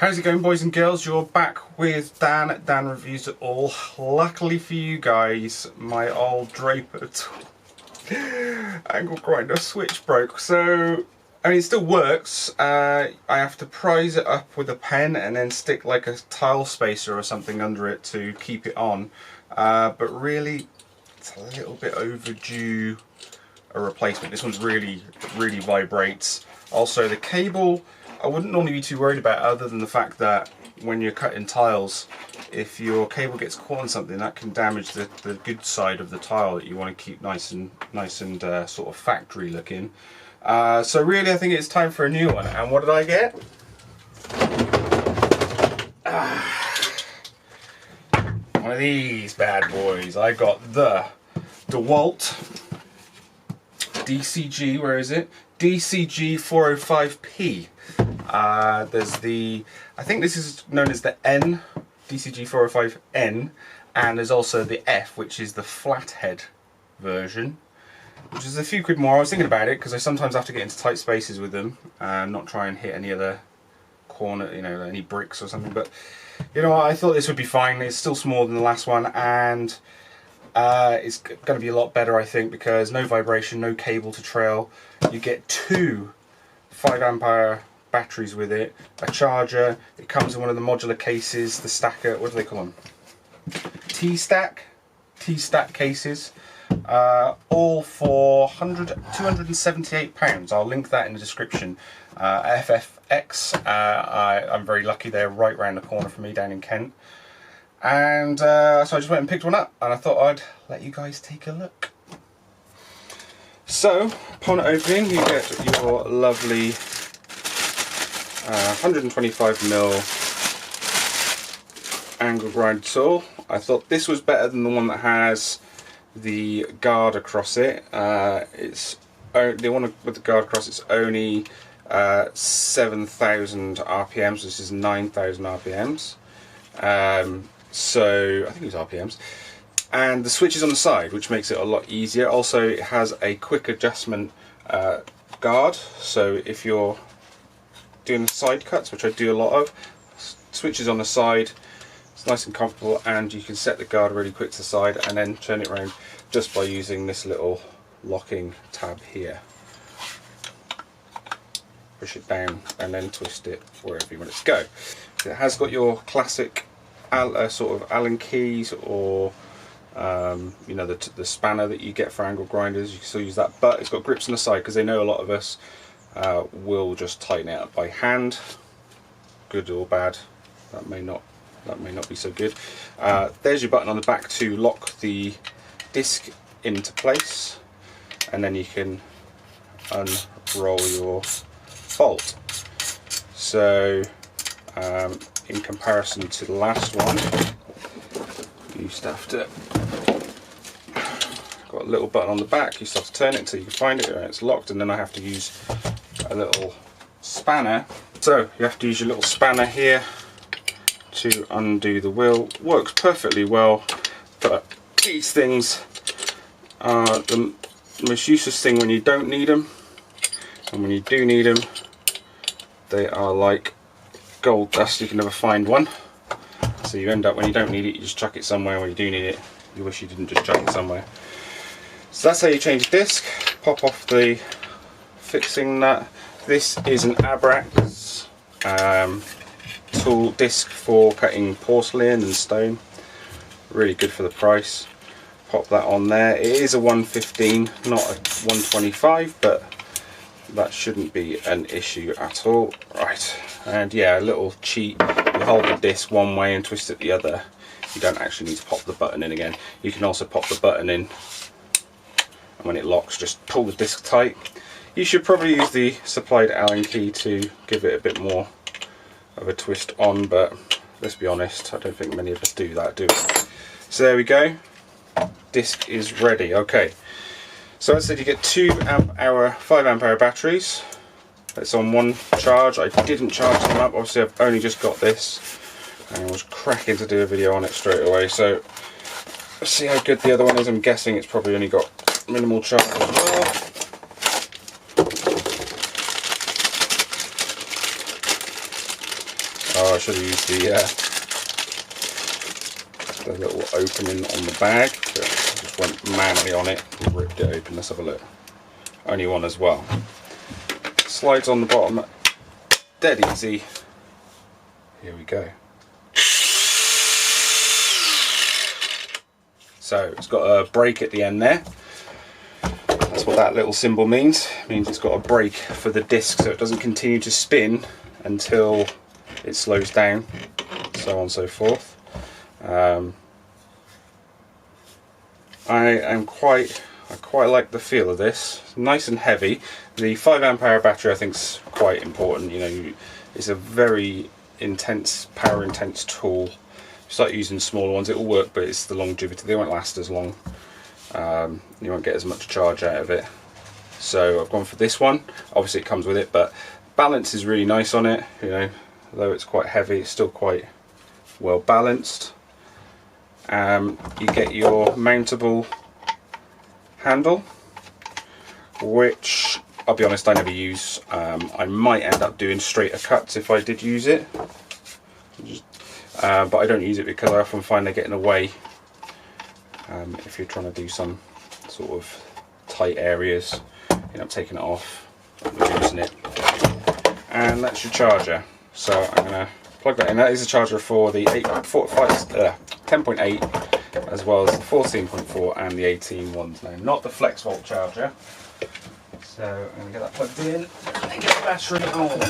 How's it going, boys and girls? You're back with Dan at Dan Reviews It All. Luckily for you guys, my old Draper angle grinder switch broke, so I mean it still works. I have to prise it up with a pen and then stick like a tile spacer or something under it to keep it on, but really it's a little bit overdue a replacement. This one's really vibrates. Also the cable I wouldn't normally be too worried about, other than the fact that when you're cutting tiles, if your cable gets caught on something, that can damage the good side of the tile that you want to keep nice and sort of factory looking. So really I think it's time for a new one. And what did I get? One of these bad boys. I got the Dewalt DCG, where is it? DCG405P. There's the, I think this is known as the N, DCG405N, and there's also the F, which is the flathead version, which is a few quid more. I was thinking about it because I sometimes have to get into tight spaces with them and not try and hit any other corner, you know, any bricks or something, but you know what, I thought this would be fine. It's still smaller than the last one, and it's going to be a lot better, I think, because no vibration, no cable to trail. You get two 5 amp hour batteries with it, a charger. It comes in one of the modular cases, the stacker, what do they call them? T-stack cases, all for £278. I'll link that in the description. FFX, I'm very lucky, they're right round the corner from me down in Kent. And so I just went and picked one up, and I thought I'd let you guys take a look. So, upon opening, you get your lovely 125mm angle grind tool. I thought this was better than the one that has the guard across it. It's the one with the guard across. It's only 7,000 RPMs. This is 9,000 RPMs. So I think it's RPMs. And the switch is on the side, which makes it a lot easier. Also, it has a quick adjustment guard, so if you're doing side cuts, which I do a lot of, switch is on the side, it's nice and comfortable, and you can set the guard really quick to the side and then turn it around just by using this little locking tab here. Push it down and then twist it wherever you want it to go. It has got your classic sort of Allen keys, or you know, the spanner that you get for angle grinders. You can still use that, but it's got grips on the side because they know a lot of us will just tighten it up by hand. Good or bad, that may not be so good. There's your button on the back to lock the disc into place, and then you can unroll your bolt. So in comparison to the last one, you used to have to, got a little button on the back, you used to have to turn it until you can find it, and it's locked, and then I have to use a little spanner. So you have to use your little spanner here to undo the wheel. Works perfectly well, but these things are the most useless thing when you don't need them, and when you do need them, they are like gold dust. You can never find one, so you end up, when you don't need it, you just chuck it somewhere. When you do need it, you wish you didn't just chuck it somewhere. So that's how you change the disc. Pop off the fixing nut. This is an Abrax tool disc for cutting porcelain and stone. Really good for the price. Pop that on there. It is a 115, not a 125, but that shouldn't be an issue at all. Right, and yeah, a little cheat. You hold the disc one way and twist it the other. You don't actually need to pop the button in again. You can also pop the button in, and when it locks, just pull the disc tight. You should probably use the supplied Allen key to give it a bit more of a twist on, but let's be honest, I don't think many of us do that, do we? So there we go. Disc is ready. Okay. So as I said, you get 2 amp hour, 5 amp hour batteries. It's on one charge. I didn't charge them up. Obviously, I've only just got this, and I was cracking to do a video on it straight away. So let's see how good the other one is. I'm guessing it's probably only got minimal charge as well. I should have used the little opening on the bag, but I just went manually on it and ripped it open. Let's have a look. Only one as well. Slides on the bottom, dead easy. Here we go. So it's got a brake at the end there. That's what that little symbol means. It means it's got a brake for the disc so it doesn't continue to spin until it slows down, so on and so forth. I quite like the feel of this. It's nice and heavy. The 5 amp hour battery I think is quite important. You know, it's a very intense, power intense tool. Start using smaller ones, it will work, but it's the longevity. They won't last as long. You won't get as much charge out of it. So I've gone for this one. Obviously it comes with it, but balance is really nice on it. You know, though it's quite heavy, it's still quite well balanced. You get your mountable handle, which I'll be honest I never use. I might end up doing straighter cuts if I did use it. But I don't use it because I often find they get in the way if you're trying to do some sort of tight areas. You end up taking it off, using it. And that's your charger. So I'm going to plug that in. That is a charger for the 10.8 as well as the 14.4 and the 18 ones now, not the flex volt charger. So I'm going to get that plugged in and get the battery on.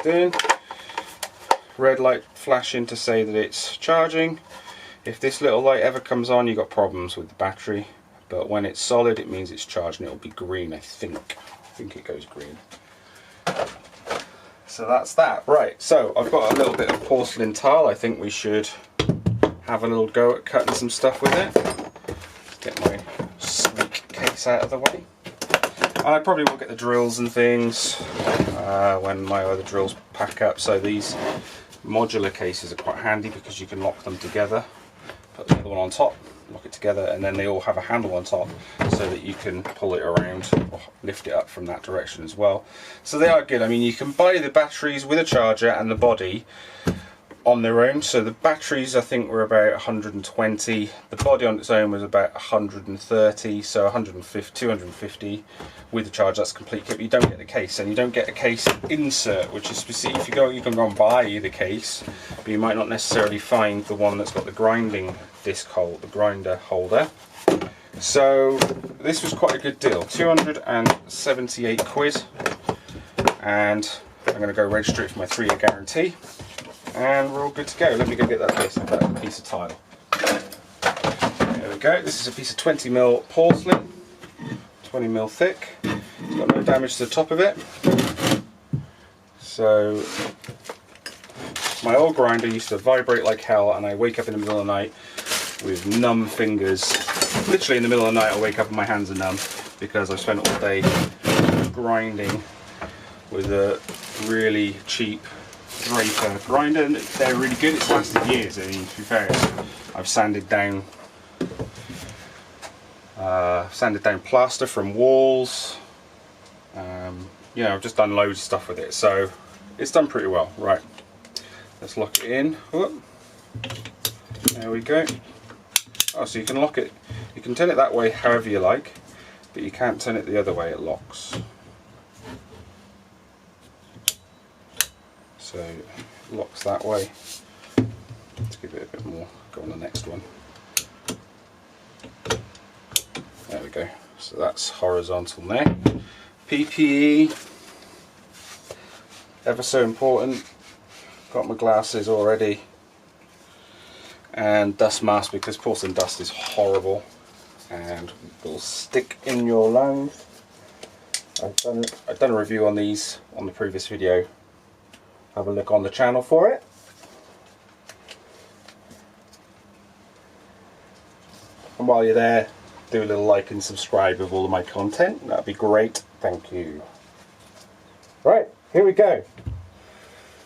In. Red light flashing to say that it's charging. If this little light ever comes on, you've got problems with the battery, but when it's solid it means it's charged and it'll be green. I think it goes green. So that's that. Right, so I've got a little bit of porcelain tile. I think we should have a little go at cutting some stuff with it. Get my sweet case out of the way. I probably will get the drills and things when my other drills pack up. So these modular cases are quite handy because you can lock them together. Put the other one on top, lock it together, and then they all have a handle on top so that you can pull it around or lift it up from that direction as well. So they are good. I mean, you can buy the batteries with a charger and the body on their own. So the batteries I think were about 120, the body on its own was about 130, so 150, 250 with the charge. That's complete kit. But you don't get the case, and you don't get a case insert, which is specific. If you go, you can go and buy the case, but you might not necessarily find the one that's got the grinding disc hole, the grinder holder. So this was quite a good deal, 278 quid, and I'm going to go register it for my 3-year guarantee. And we're all good to go. Let me go get that piece of tile. There we go. This is a piece of 20mm porcelain, 20mm thick. It's got no damage to the top of it. So my old grinder used to vibrate like hell, and I wake up in the middle of the night with numb fingers. Literally in the middle of the night I wake up and my hands are numb because I've spent all day grinding with a really cheap Draper grinder. They're really good. It's lasted years. I mean, to be fair, I've sanded down plaster from walls. You know, I've just done loads of stuff with it, so it's done pretty well. Right, let's lock it in. Whoop. There we go. Oh, so you can lock it. You can turn it that way however you like, but you can't turn it the other way. It locks. So it locks that way. Let's give it a bit more. Go on the next one. There we go. So that's horizontal now. PPE, ever so important. Got my glasses already. And dust mask, because porcelain dust is horrible and will stick in your lungs. I've done a review on these on the previous video. Have a look on the channel for it. And while you're there, do a little like and subscribe of all of my content. That'd be great. Thank you. Right, here we go.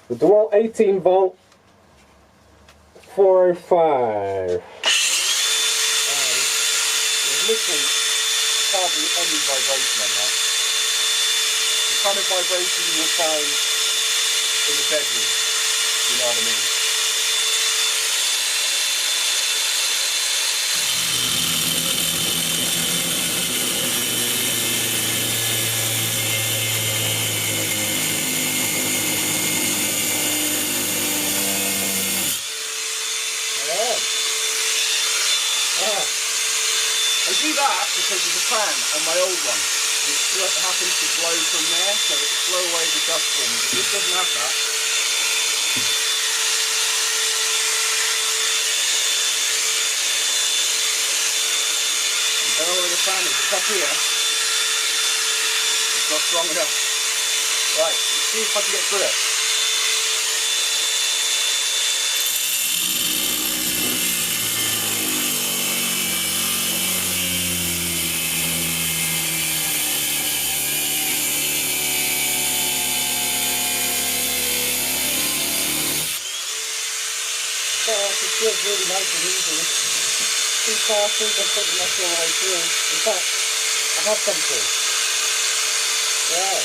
The Dewalt 18 volt DCG405. There's literally hardly any vibration on that. The kind of vibration you will find in the bedroom, you know what I mean? I do that because there's a fan on my old one, and it happens to blow from there, so it'll blow away the dust forms. But this doesn't have that. I don't know where the fan is. It's up here. It's not strong enough. Right, let's see if I can get through it. It feels really nice and easy. 2 passes and pretty much all the way through. In fact, I have come through. Wow.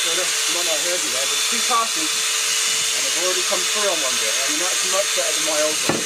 So you might not have heard me there, but 2 passes and I've already come through on one bit. I mean, that's much better than my old one.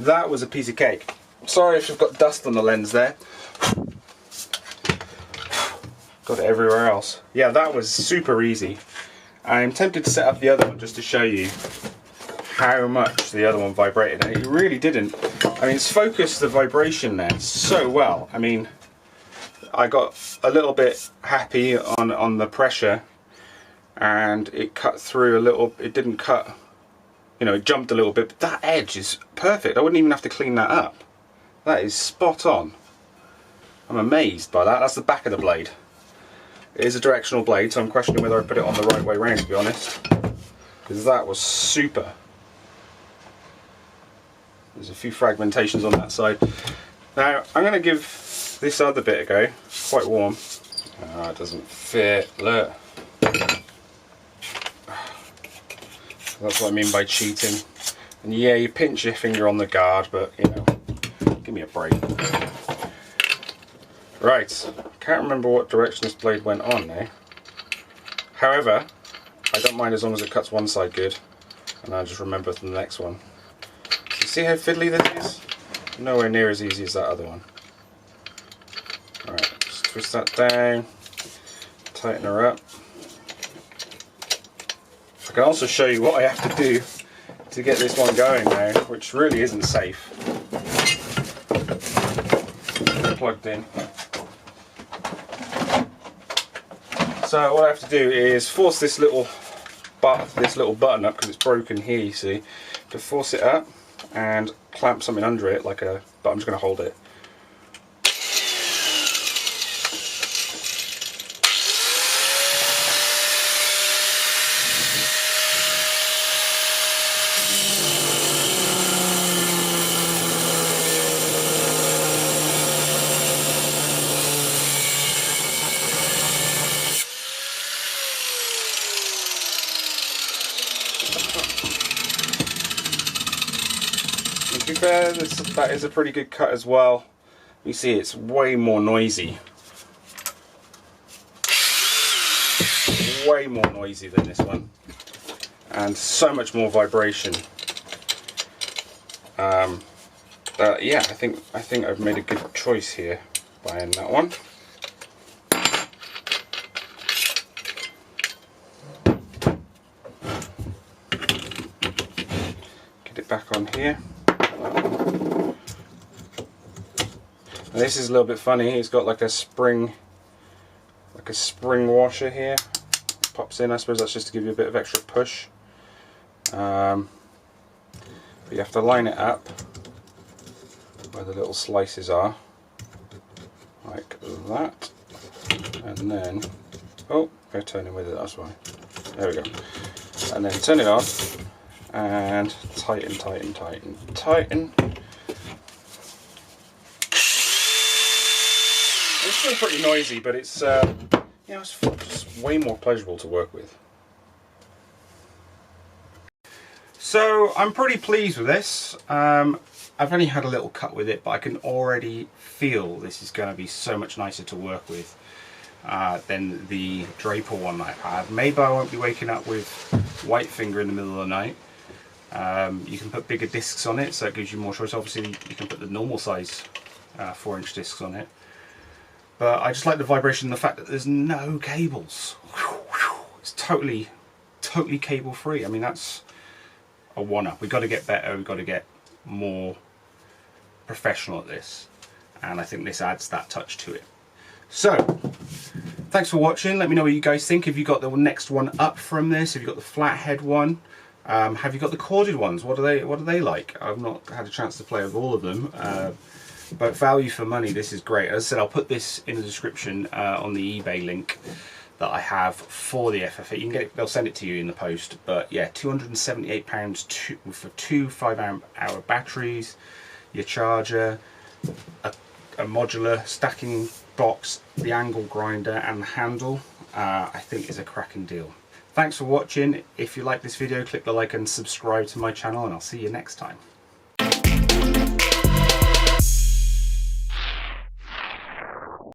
That was a piece of cake. Sorry if you've got dust on the lens there. Got it everywhere else. Yeah, that was super easy. I'm tempted to set up the other one just to show you how much the other one vibrated, and it really didn't. I mean, it's focused the vibration there so well. I mean, I got a little bit happy on the pressure, and it cut through a little. It didn't cut, you know, it jumped a little bit, but that edge is perfect. I wouldn't even have to clean that up. That is spot on. I'm amazed by that. That's the back of the blade. It is a directional blade, so I'm questioning whether I put it on the right way round, to be honest, because that was super. There's a few fragmentations on that side. Now I'm going to give this other bit a go. It's quite warm. Oh, it doesn't fit. Look. That's what I mean by cheating. And yeah, you pinch your finger on the guard, but you know, give me a break. Right, can't remember what direction this blade went on now. However, I don't mind as long as it cuts one side good, and I just remember the next one. You see how fiddly this is? Nowhere near as easy as that other one. Alright, just twist that down, tighten her up. I can also show you what I have to do to get this one going now, which really isn't safe. Plugged in. So what I have to do is force this little button up, because it's broken here, you see, to force it up and clamp something under it, but I'm just going to hold it. To be fair, that is a pretty good cut as well. You see it's way more noisy. Way more noisy than this one. And so much more vibration. Yeah, I think I've made a good choice here buying that one. Get it back on here. And this is a little bit funny. It's got like a spring washer here. pops in. I suppose that's just to give you a bit of extra push. But you have to line it up where the little slices are, like that, and then, oh, go turning with it, that's why. There we go. And then turn it off and tighten, tighten, tighten, tighten. It's still pretty noisy, but it's you know, it's just way more pleasurable to work with. So I'm pretty pleased with this. I've only had a little cut with it, but I can already feel this is going to be so much nicer to work with than the Draper one I've had. Maybe I won't be waking up with white finger in the middle of the night. You can put bigger discs on it, so it gives you more choice. Obviously you can put the normal size 4-inch discs on it. But I just like the vibration and the fact that there's no cables. It's totally cable free. I mean, that's a one-up. We've got to get better, we've got to get more professional at this, and I think this adds that touch to it. So thanks for watching. Let me know what you guys think. Have you got the next one up from this? Have you got the flathead one? Have you got the corded ones? What are they like? I've not had a chance to play with all of them, but value for money, this is great. As I said, I'll put this in the description on the eBay link that I have for the FF8. You can get it, they'll send it to you in the post. But yeah, £278 for two 5-amp-hour batteries, your charger, a modular stacking box, the angle grinder, and the handle. I think is a cracking deal. Thanks for watching. If you like this video, click the like and subscribe to my channel, and I'll see you next time.